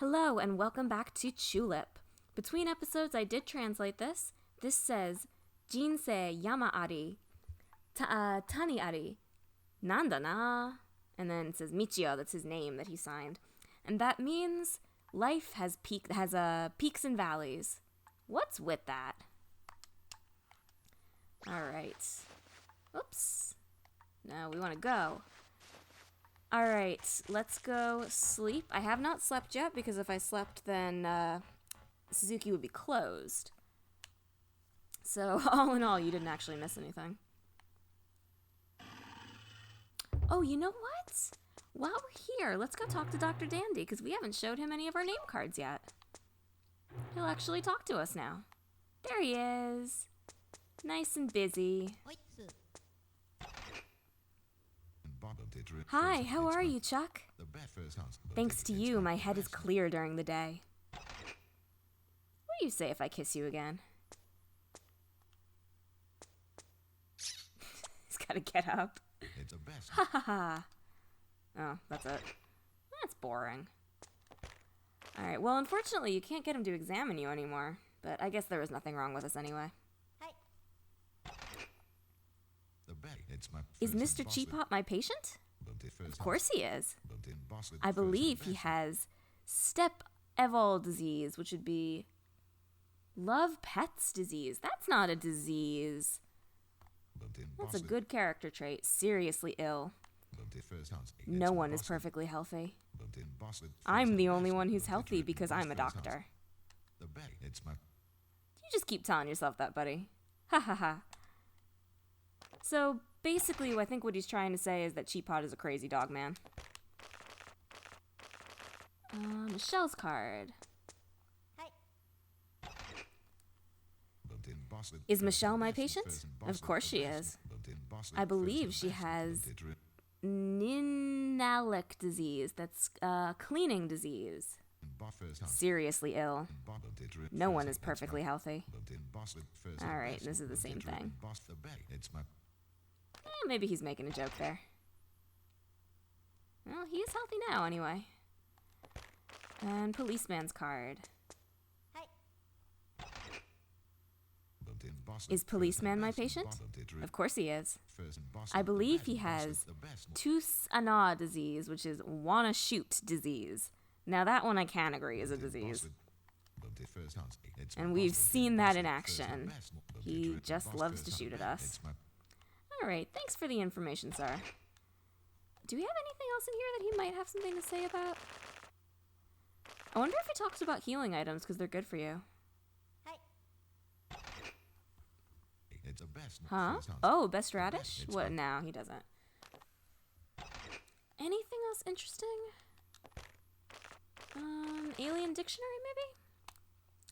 Hello and welcome back to Chulip. Between episodes I did translate this. This says Jinsei yama ari, tani ari, nanda na, and then it says Michio, that's his name that he signed. And that means life has peaks and valleys. What's with that? Alright. Oops. No, we want to go. Alright, let's go sleep. I have not slept yet because if I slept then Suzuki would be closed. So all in all, you didn't actually miss anything. Oh, you know what? While we're here, let's go talk to Dr. Dandy because we haven't showed him any of our name cards yet. He'll actually talk to us now. There he is. Nice and busy. Hi, how are you, Chuck? Thanks to you, my head is clear during the day. What do you say if I kiss you again? He's gotta get up. Ha ha ha. Oh, that's it. That's boring. Alright, well, unfortunately, you can't get him to examine you anymore. But I guess there was nothing wrong with us anyway. Is Mr. Cheapot my patient? Of course he is. I believe he has step-evol disease, which would be love pets disease. That's not a disease. That's a good character trait. Seriously ill. No one is perfectly healthy. I'm the only one who's healthy because I'm a doctor. You just keep telling yourself that, buddy. Ha ha ha. So, basically, I think what he's trying to say is that Cheapot is a crazy dog man. Michelle's card. Is Michelle my patient? Of course she is. I believe she has Ninalic disease. That's cleaning disease. Seriously ill. No one is perfectly healthy. Alright, this is the same thing. Maybe he's making a joke there. Well, he is healthy now, anyway. And policeman's card. Is policeman my patient? Of course he is. I believe he has Tous-Ana disease, which is wanna shoot disease. Now that one I can agree is a disease. And we've seen that in action. He just loves to shoot at us. Alright, thanks for the information, sir. Do we have anything else in here that he might have something to say about? I wonder if he talks about healing items, because they're good for you. Huh? Oh, best radish? What? No, he doesn't. Anything else interesting? Alien dictionary, maybe?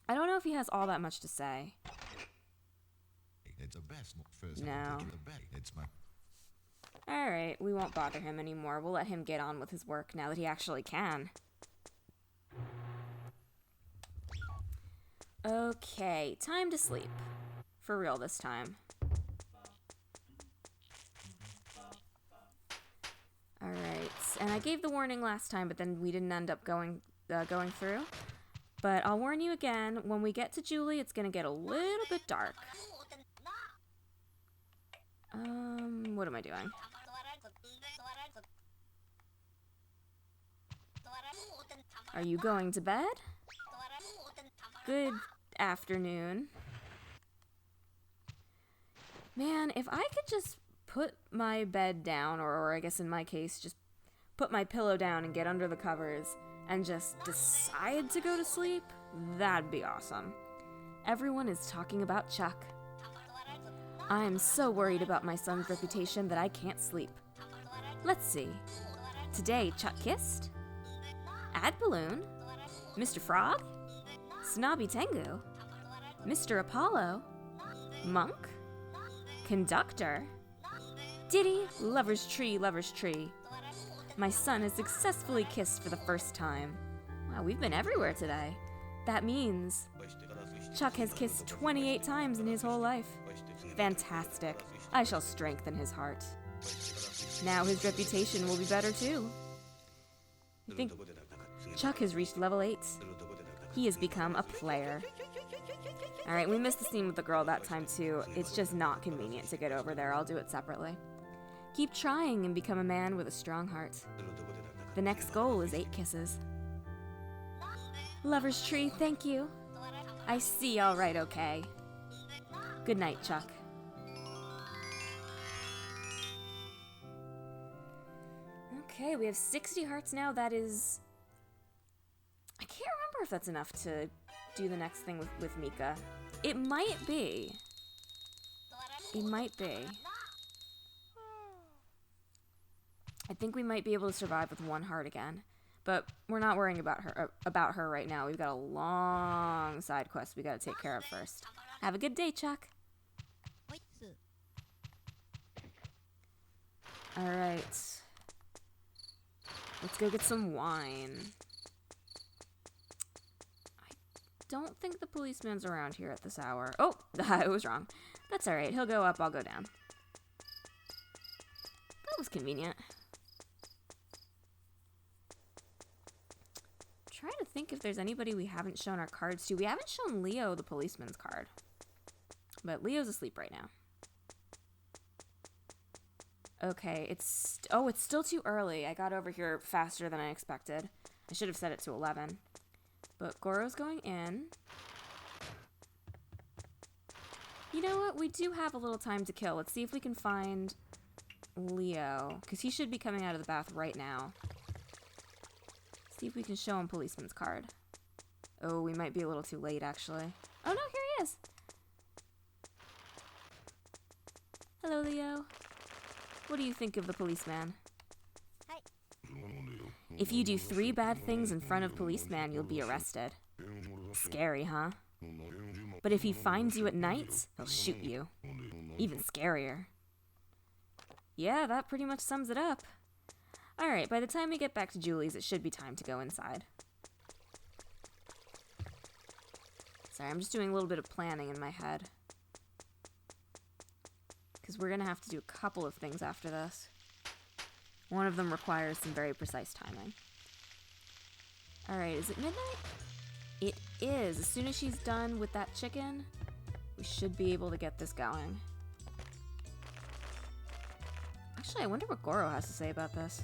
I don't know if he has all that much to say. No. Alright, we won't bother him anymore. We'll let him get on with his work now that he actually can. Okay, time to sleep. For real this time. Alright, and I gave the warning last time, but then we didn't end up going through. But I'll warn you again, when we get to Julie, it's gonna get a little bit dark. What am I doing? Are you going to bed? Good afternoon. Man, if I could just put my bed down, or I guess in my case, just put my pillow down and get under the covers and just decide to go to sleep, that'd be awesome. Everyone is talking about Chuck. I am so worried about my son's reputation that I can't sleep. Let's see. Today, Chuck kissed, Ad Balloon, Mr. Frog, Snobby Tengu, Mr. Apollo, Monk, Conductor, Diddy, Lover's Tree, Lover's Tree. My son has successfully kissed for the first time. Wow, we've been everywhere today. That means Chuck has kissed 28 times in his whole life. Fantastic. I shall strengthen his heart. Now his reputation will be better too. Chuck has reached level 8. He has become a player. Alright, we missed the scene with the girl that time too. It's just not convenient to get over there. I'll do it separately. Keep trying and become a man with a strong heart. The next goal is 8 kisses. Lover's tree, thank you. I see, alright, okay. Good night, Chuck. Okay, we have 60 hearts now. That is... I can't remember if that's enough to do the next thing with Mika. It might be. It might be. I think we might be able to survive with 1 heart again. But we're not worrying about her right now. We've got a long side quest we gotta take care of first. Have a good day, Chuck. Alright. Let's go get some wine. I don't think the policeman's around here at this hour. Oh, I was wrong. That's alright. He'll go up, I'll go down. That was convenient. Trying to think if there's anybody we haven't shown our cards to. We haven't shown Leo the policeman's card. But Leo's asleep right now. Okay, it's still too early. I got over here faster than I expected. I should have set it to 11. But Goro's going in. You know what? We do have a little time to kill. Let's see if we can find Leo. Because he should be coming out of the bath right now. See if we can show him policeman's card. Oh, we might be a little too late, actually. Oh, no, here he is. Hello, Leo. What do you think of the policeman? Hi. If you do 3 bad things in front of policeman, you'll be arrested. Scary, huh? But if he finds you at night, he'll shoot you. Even scarier. Yeah, that pretty much sums it up. Alright, by the time we get back to Julie's, it should be time to go inside. Sorry, I'm just doing a little bit of planning in my head. Because we're going to have to do a couple of things after this. One of them requires some very precise timing. Alright, is it midnight? It is. As soon as she's done with that chicken, we should be able to get this going. Actually, I wonder what Goro has to say about this.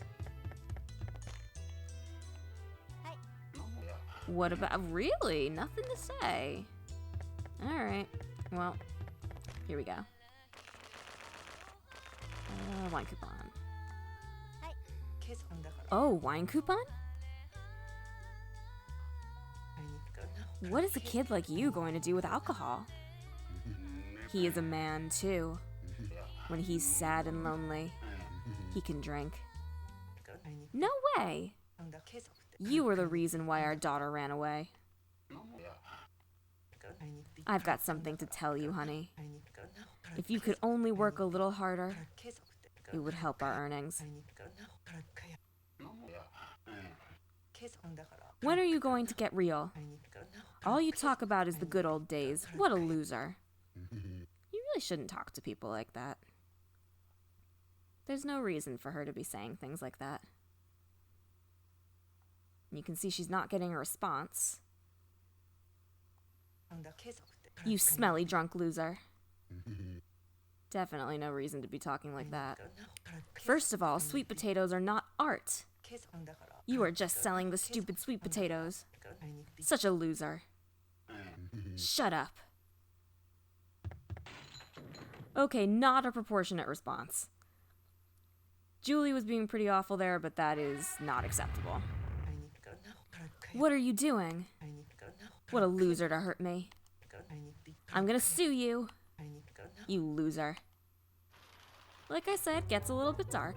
What about... Really? Nothing to say? Alright. Well, here we go. Wine coupon. Oh, wine coupon? What is a kid like you going to do with alcohol? He is a man, too. When he's sad and lonely, he can drink. No way! You were the reason why our daughter ran away. I've got something to tell you, honey. If you could only work a little harder, it would help our earnings. When are you going to get real? All you talk about is the good old days. What a loser. You really shouldn't talk to people like that. There's no reason for her to be saying things like that. You can see she's not getting a response. You smelly drunk loser. Definitely no reason to be talking like that. First of all, sweet potatoes are not art. You are just selling the stupid sweet potatoes. Such a loser. Shut up. Okay, not a proportionate response. Julie was being pretty awful there, but that is not acceptable. What are you doing? What a loser to hurt me. I'm gonna sue you. You loser. Like I said, gets a little bit dark.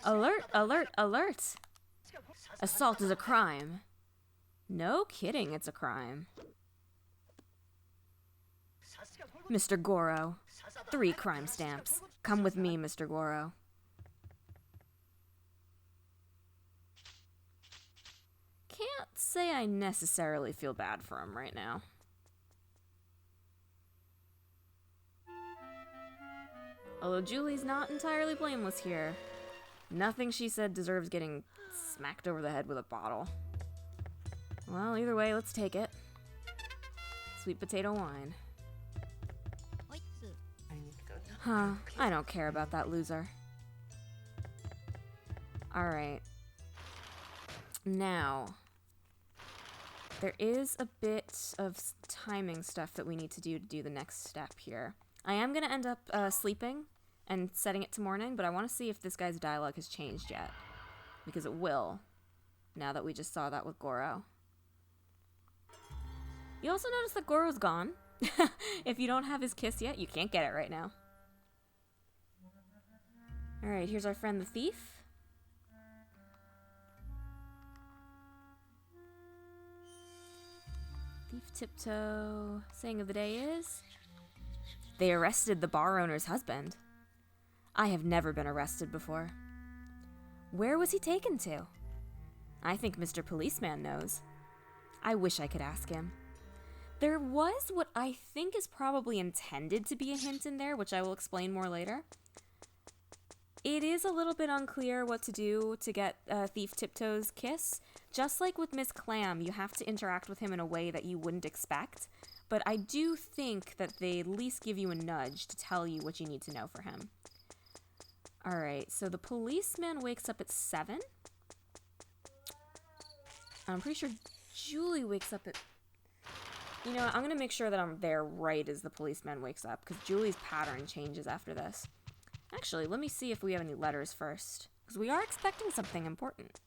Alert, alert, alert! Assault is a crime. No kidding, it's a crime. Mr. Goro. 3 crime stamps. Come with me, Mr. Goro. Can't say I necessarily feel bad for him right now. Although Julie's not entirely blameless here. Nothing she said deserves getting smacked over the head with a bottle. Well, either way, let's take it. Sweet potato wine. Huh, I don't care about that loser. Alright. Now, there is a bit of timing stuff that we need to do the next step here. I am going to end up sleeping and setting it to morning, but I want to see if this guy's dialogue has changed yet. Because it will, now that we just saw that with Goro. You also notice that Goro's gone. If you don't have his kiss yet, you can't get it right now. Alright, here's our friend the thief. Thief Tiptoe. Saying of the day is, they arrested the bar owner's husband. I have never been arrested before. Where was he taken to? I think Mr. Policeman knows. I wish I could ask him. There was what I think is probably intended to be a hint in there, which I will explain more later. It is a little bit unclear what to do to get Thief Tiptoe's kiss. Just like with Miss Clam, you have to interact with him in a way that you wouldn't expect. But I do think that they at least give you a nudge to tell you what you need to know for him. Alright, so the policeman wakes up at 7. I'm pretty sure Julie wakes up at... You know what, I'm going to make sure that I'm there right as the policeman wakes up, because Julie's pattern changes after this. Actually, let me see if we have any letters first, because we are expecting something important.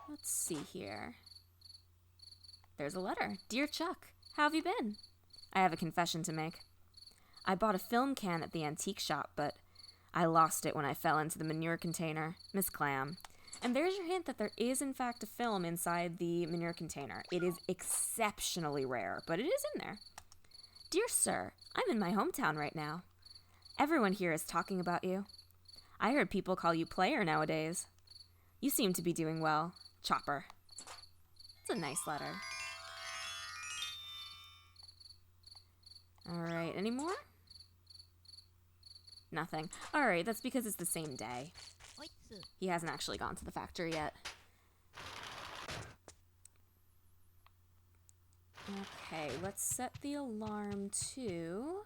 Let's see here. There's a letter. Dear Chuck, how have you been? I have a confession to make. I bought a film can at the antique shop, but I lost it when I fell into the manure container. Miss Clam. And there's your hint that there is, in fact, a film inside the manure container. It is exceptionally rare, but it is in there. Dear sir, I'm in my hometown right now. Everyone here is talking about you. I heard people call you player nowadays. You seem to be doing well. Chopper. It's a nice letter. Alright, any more? Nothing. Alright, that's because it's the same day. He hasn't actually gone to the factory yet. Okay, let's set the alarm to...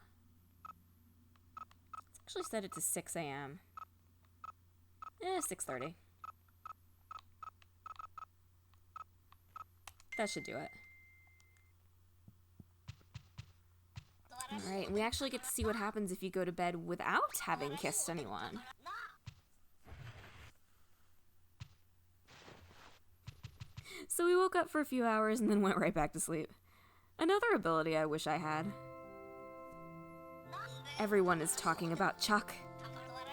Let's actually set it to 6 a.m. 6:30. That should do it. Alright, we actually get to see what happens if you go to bed without having kissed anyone. So we woke up for a few hours and then went right back to sleep. Another ability I wish I had. Everyone is talking about Chuck.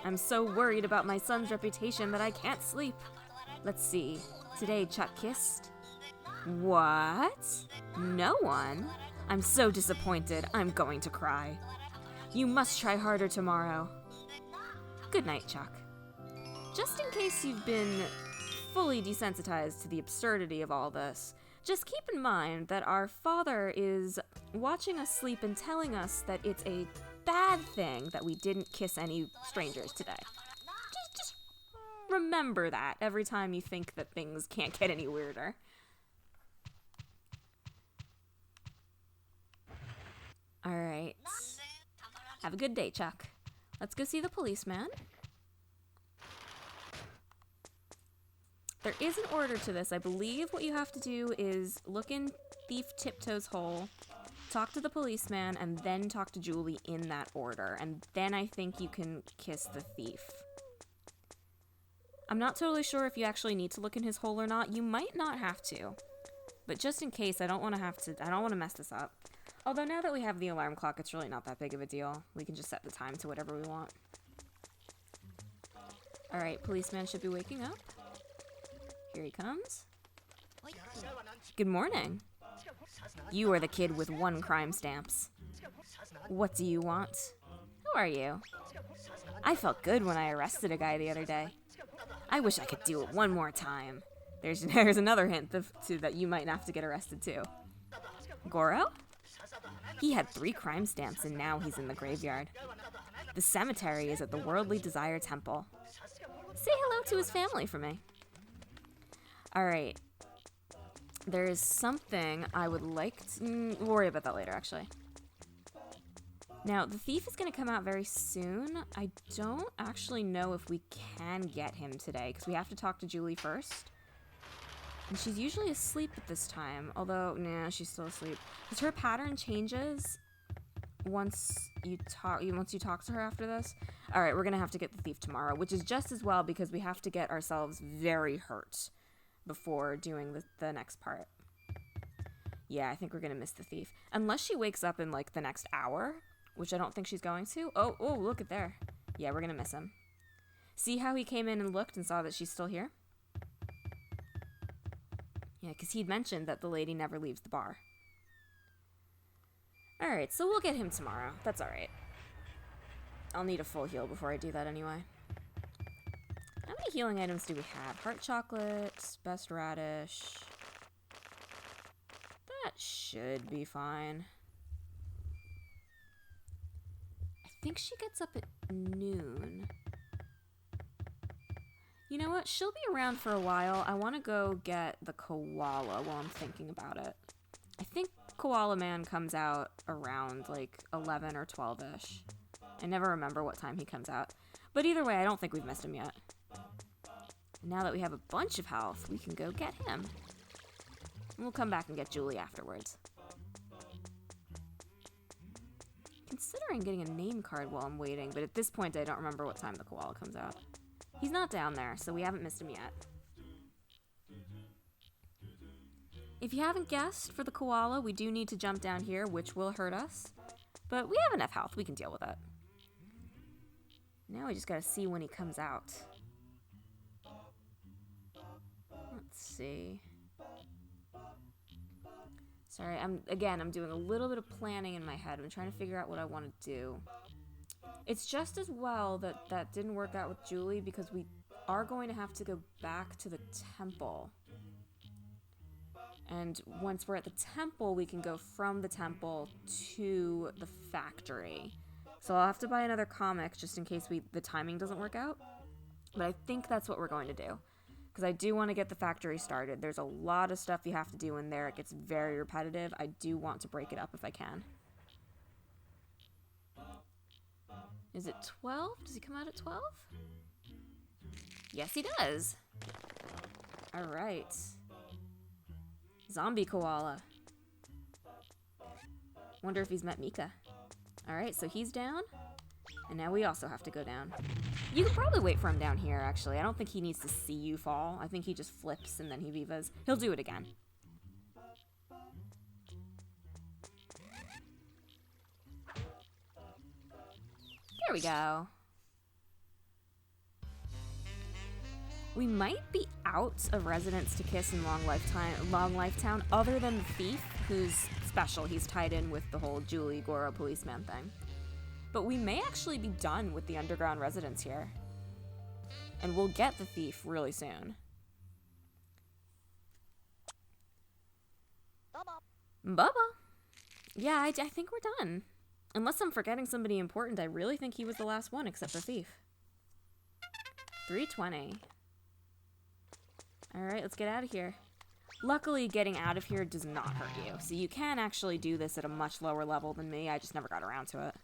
I'm so worried about my son's reputation that I can't sleep. Let's see. Today Chuck kissed? What? No one? I'm so disappointed. I'm going to cry. You must try harder tomorrow. Good night, Chuck. Just in case you've been fully desensitized to the absurdity of all this, just keep in mind that our father is watching us sleep and telling us that it's a bad thing that we didn't kiss any strangers today. Just remember that every time you think that things can't get any weirder. Alright. Have a good day, Chuck. Let's go see the policeman. There is an order to this. I believe what you have to do is look in Thief Tiptoe's hole, talk to the policeman, and then talk to Julie in that order. And then I think you can kiss the thief. I'm not totally sure if you actually need to look in his hole or not. You might not have to. But just in case, I don't want to mess this up. Although now that we have the alarm clock, it's really not that big of a deal. We can just set the time to whatever we want. Alright, policeman should be waking up. Here he comes. Good morning. You are the kid with 1 crime stamps. What do you want? Who are you? I felt good when I arrested a guy the other day. I wish I could do it one more time. There's another hint that you might have to get arrested too. Goro? He had 3 crime stamps and now he's in the graveyard. The cemetery is at the Worldly Desire Temple. Say hello to his family for me. Alright. There is something I would like to... we'll worry about that later, actually. Now, the thief is going to come out very soon. I don't actually know if we can get him today, because we have to talk to Julie first. And she's usually asleep at this time, although, nah, she's still asleep. Because her pattern changes once you talk to her after this. Alright, we're going to have to get the thief tomorrow, which is just as well because we have to get ourselves very hurt before doing the next part. Yeah, I think we're going to miss the thief. Unless she wakes up in, like, the next hour, which I don't think she's going to. Oh, look at there. Yeah, we're going to miss him. See how he came in and looked and saw that she's still here? Yeah, because he'd mentioned that the lady never leaves the bar. Alright, so we'll get him tomorrow. That's alright. I'll need a full heal before I do that anyway. How many healing items do we have? Heart chocolate, best radish. That should be fine. I think she gets up at noon. You know what? She'll be around for a while. I want to go get the koala while I'm thinking about it. I think Koala Man comes out around like 11 or 12-ish. I never remember what time he comes out. But either way, I don't think we've missed him yet. Now that we have a bunch of health, we can go get him. And we'll come back and get Julie afterwards. Considering getting a name card while I'm waiting, but at this point I don't remember what time the koala comes out. He's not down there, so we haven't missed him yet. If you haven't guessed, for the koala, we do need to jump down here, which will hurt us. But we have enough health, we can deal with it. Now we just gotta see when he comes out. Let's see. Sorry, I'm doing a little bit of planning in my head. I'm trying to figure out what I want to do. It's just as well that didn't work out with Julie because we are going to have to go back to the temple. And once we're at the temple, we can go from the temple to the factory. So I'll have to buy another comic just in case the timing doesn't work out. But I think that's what we're going to do. Because I do want to get the factory started. There's a lot of stuff you have to do in there. It gets very repetitive. I do want to break it up if I can. Is it 12? Does he come out at 12? Yes, he does. All right. Zombie koala. Wonder if he's met Mika. All right, so he's down. And now we also have to go down. You can probably wait for him down here, actually. I don't think he needs to see you fall. I think he just flips and then he vivas. He'll do it again. There we go. We might be out of Residents to Kiss in Long Lifetown, other than the thief, who's special. He's tied in with the whole Julie Goro policeman thing. But we may actually be done with the underground residents here. And we'll get the thief really soon. Bubba. Yeah, I think we're done. Unless I'm forgetting somebody important, I really think he was the last one except the thief. 320. Alright, let's get out of here. Luckily, getting out of here does not hurt you. So you can actually do this at a much lower level than me. I just never got around to it.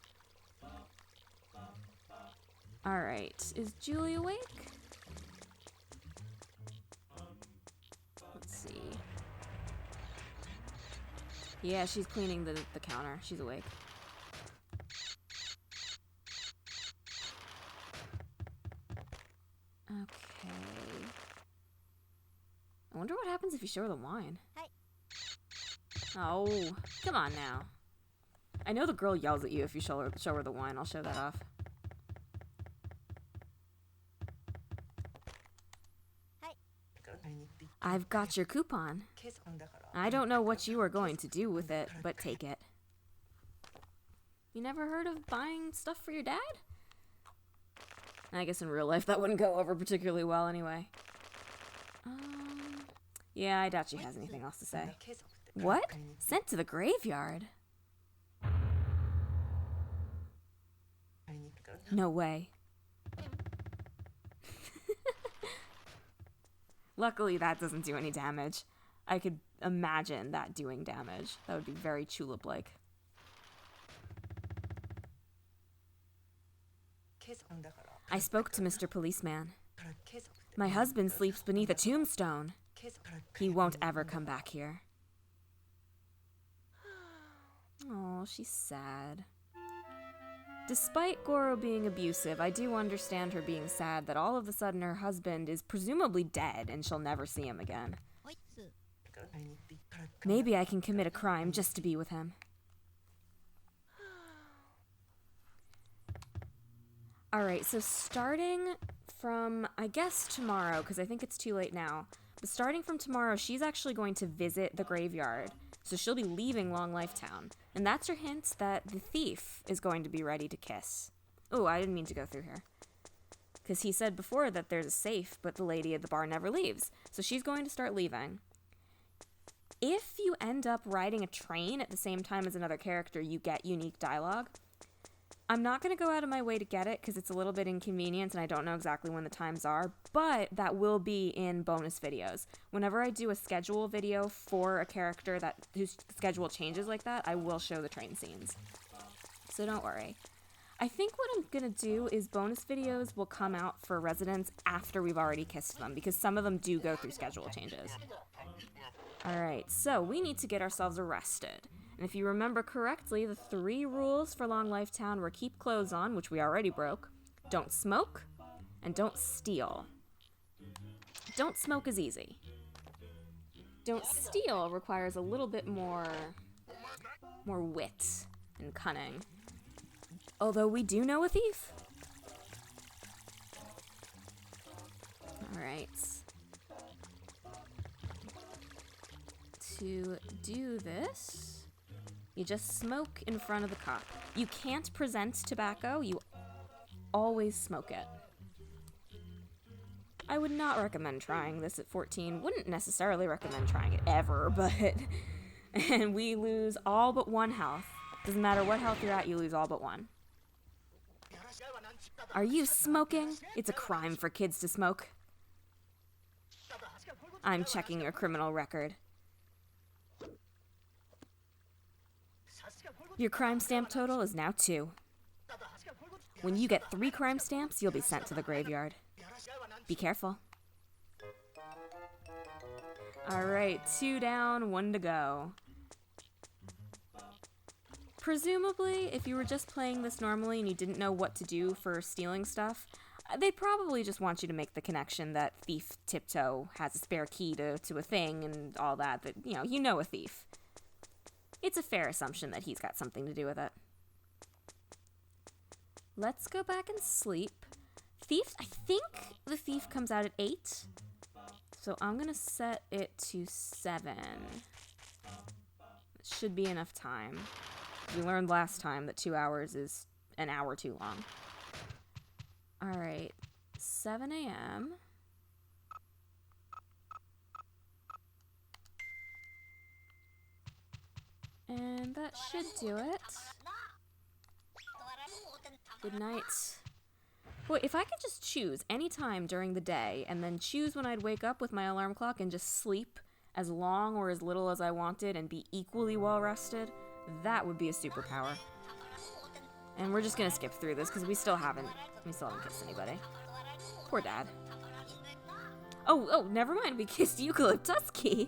Alright, is Julie awake? Let's see. Yeah, she's cleaning the counter. She's awake. Okay. I wonder what happens if you show her the wine. Oh, come on now. I know the girl yells at you if you show her the wine. I'll show that off. I've got your coupon. I don't know what you are going to do with it, but take it. You never heard of buying stuff for your dad? I guess in real life that wouldn't go over particularly well anyway. Yeah, I doubt she has anything else to say. What? Sent to the graveyard? No way. Luckily, that doesn't do any damage. I could imagine that doing damage. That would be very Chulip-like. I spoke to Mr. Policeman. My husband sleeps beneath a tombstone. He won't ever come back here. Oh, she's sad. Despite Goro being abusive, I do understand her being sad that all of a sudden her husband is presumably dead and she'll never see him again. Maybe I can commit a crime just to be with him. Alright, so starting from, I guess, tomorrow, because I think it's too late now, but starting from tomorrow, she's actually going to visit the graveyard. So she'll be leaving Long Life Town. And that's her hint that the thief is going to be ready to kiss. Oh, I didn't mean to go through here. Because he said before that there's a safe, but the lady at the bar never leaves. So she's going to start leaving. If you end up riding a train at the same time as another character, you get unique dialogue. I'm not going to go out of my way to get it because it's a little bit inconvenient and I don't know exactly when the times are, but that will be in bonus videos. Whenever I do a schedule video for a character whose schedule changes like that, I will show the train scenes. So don't worry. I think what I'm going to do is bonus videos will come out for residents after we've already kissed them because some of them do go through schedule changes. Alright, so we need to get ourselves arrested. And if you remember correctly, the 3 rules for Long Life Town were keep clothes on, which we already broke, don't smoke, and don't steal. Don't smoke is easy. Don't steal requires a little bit more wit and cunning. Although we do know a thief. Alright. To do this, you just smoke in front of the cop. You can't present tobacco, you always smoke it. I would not recommend trying this at 14. Wouldn't necessarily recommend trying it ever, but... And we lose all but 1 health. Doesn't matter what health you're at, you lose all but 1. Are you smoking? It's a crime for kids to smoke. I'm checking your criminal record. Your crime stamp total is now 2. When you get 3 crime stamps, you'll be sent to the graveyard. Be careful. Alright, 2 down, 1 to go. Presumably, if you were just playing this normally and you didn't know what to do for stealing stuff, they'd probably just want you to make the connection that Thief Tiptoe has a spare key to a thing and all that, you know a thief. It's a fair assumption that he's got something to do with it. Let's go back and sleep. Thief, I think the thief comes out at 8. So I'm going to set it to 7. It should be enough time. We learned last time that 2 hours is an hour too long. Alright, 7 a.m. And that should do it. Good night. Boy, if I could just choose any time during the day and then choose when I'd wake up with my alarm clock and just sleep as long or as little as I wanted and be equally well rested, that would be a superpower. And we're just gonna skip through this because we still haven't kissed anybody. Poor Dad. Oh, never mind, we kissed Eucalyptusky.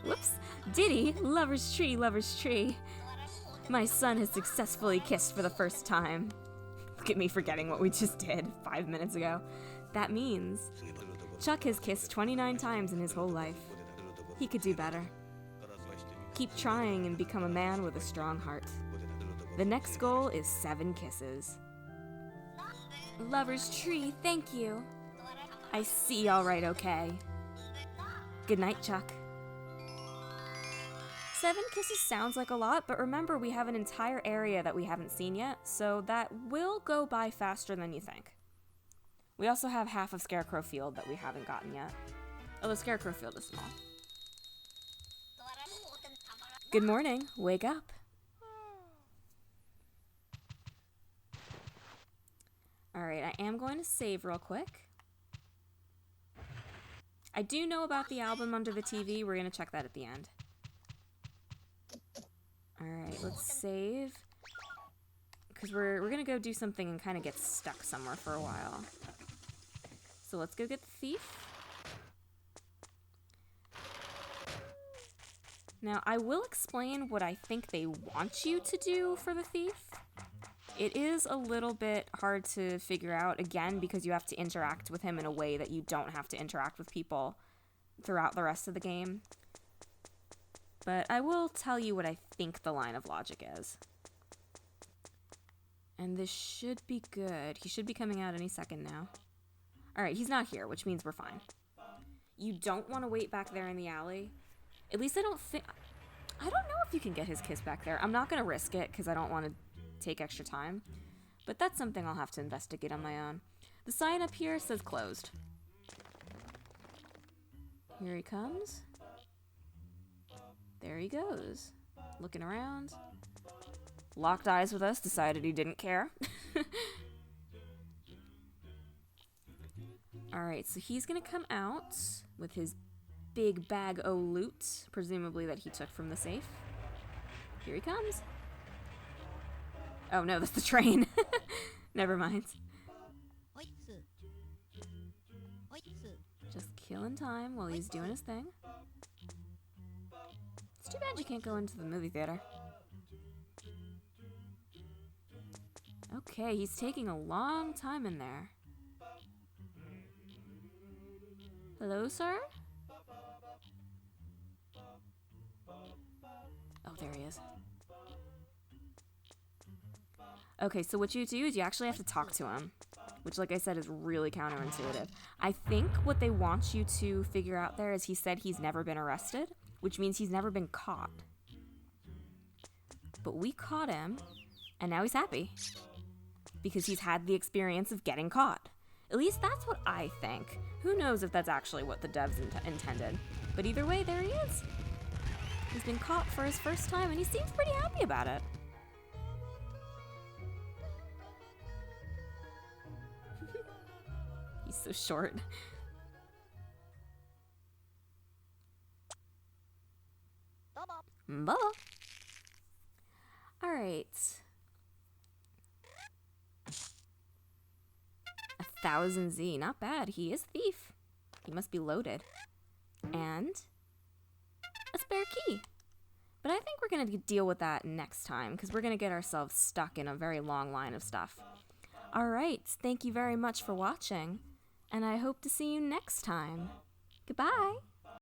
Whoops. Diddy, lover's tree, lover's tree. My son has successfully kissed for the first time. Look at me forgetting what we just did 5 minutes ago. That means Chuck has kissed 29 times in his whole life. He could do better. Keep trying and become a man with a strong heart. The next goal is 7 kisses. Lover's tree, thank you. I see all right, okay. Good night, Chuck. 7 kisses sounds like a lot, but remember we have an entire area that we haven't seen yet, so that will go by faster than you think. We also have half of Scarecrow Field that we haven't gotten yet. Although Scarecrow Field is small. Good morning. Wake up. Alright, I am going to save real quick. I do know about the album under the TV. We're going to check that at the end. Alright, let's save. Because we're going to go do something and kind of get stuck somewhere for a while. So let's go get the thief. Now, I will explain what I think they want you to do for the thief. It is a little bit hard to figure out, again, because you have to interact with him in a way that you don't have to interact with people throughout the rest of the game. But I will tell you what I think the line of logic is. And this should be good. He should be coming out any second now. Alright, he's not here, which means we're fine. You don't want to wait back there in the alley. At least I don't think... I don't know if you can get his kiss back there. I'm not going to risk it because I don't want to take extra time. But that's something I'll have to investigate on my own. The sign up here says closed. Here he comes. There he goes. Looking around. Locked eyes with us, decided he didn't care. Alright, so he's gonna come out with his big bag o' loot, presumably that he took from the safe. Here he comes. Oh no, that's the train. Never mind. Just killing time while he's doing his thing. It's too bad you can't go into the movie theater. Okay, he's taking a long time in there. Hello, sir? Oh, there he is. Okay, so what you do is you actually have to talk to him, which, like I said, is really counterintuitive. I think what they want you to figure out there is he said he's never been arrested, which means he's never been caught. But we caught him, and now he's happy. Because he's had the experience of getting caught. At least that's what I think. Who knows if that's actually what the devs intended. But either way, there he is. He's been caught for his first time, and he seems pretty happy about it. He's so short. Bubba. Alright. 1,000 Z, not bad. He is a thief. He must be loaded. And a spare key. But I think we're going to deal with that next time, because we're going to get ourselves stuck in a very long line of stuff. Alright, thank you very much for watching, and I hope to see you next time. Goodbye!